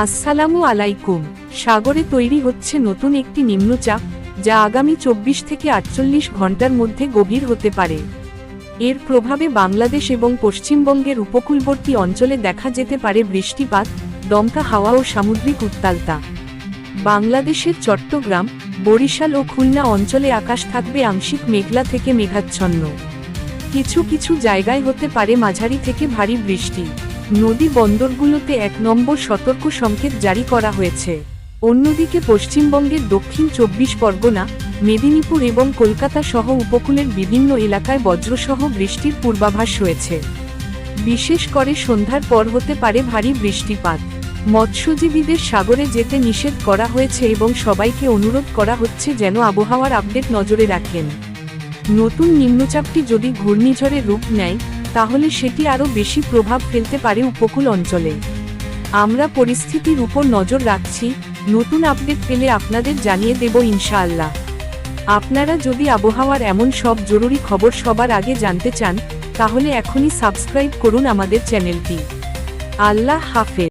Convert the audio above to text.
আসসালামু আলাইকুম। সাগরে তৈরি হচ্ছে নতুন একটি নিম্নচাপ, যা আগামী 24 থেকে 48 ঘন্টার মধ্যে গভীর হতে পারে। এর প্রভাবে বাংলাদেশ এবং পশ্চিমবঙ্গের উপকূলবর্তী অঞ্চলে দেখা যেতে পারে বৃষ্টিপাত, দমকা হাওয়া ও সামুদ্রিক উত্তালতা। বাংলাদেশের চট্টগ্রাম, বরিশাল ও খুলনা অঞ্চলে আকাশ থাকবে আংশিক মেঘলা থেকে মেঘাচ্ছন্ন। কিছু কিছু জায়গায় হতে পারে মাঝারি থেকে ভারী বৃষ্টি। নদী বন্দরগুলোতে 1 নম্বর সতর্ক সংকেত জারি করা হয়েছে। অন্যদিকে পশ্চিমবঙ্গের দক্ষিণ 24 পরগনা, মেদিনীপুর এবং কলকাতা সহ উপকূলের বিভিন্ন এলাকায় বজ্রসহ বৃষ্টির পূর্বাভাস রয়েছে। বিশেষ করে সন্ধ্যার পর হতে পারে ভারী বৃষ্টিপাত। মৎস্যজীবীদের সাগরে যেতে নিষেধ করা হয়েছে এবং সবাইকে অনুরোধ করা হচ্ছে যেন আবহাওয়ার আপডেট নজরে রাখেন। নতুন নিম্নচাপটি যদি ঘূর্ণিঝড়ের রূপ নেয়, তাহলে সেটি আরও বেশি প্রভাব ফেলতে পারে উপকূল অঞ্চলে। আমরা পরিস্থিতির উপর নজর রাখছি, নতুন আপডেট পেলে আপনাদের জানিয়ে দেব ইনশাআল্লাহ। আপনারা যদি আবহাওয়ার এমন সব জরুরি খবর সবার আগে জানতে চান, তাহলে এখনই সাবস্ক্রাইব করুন আমাদের চ্যানেলটি। আল্লাহ হাফেজ।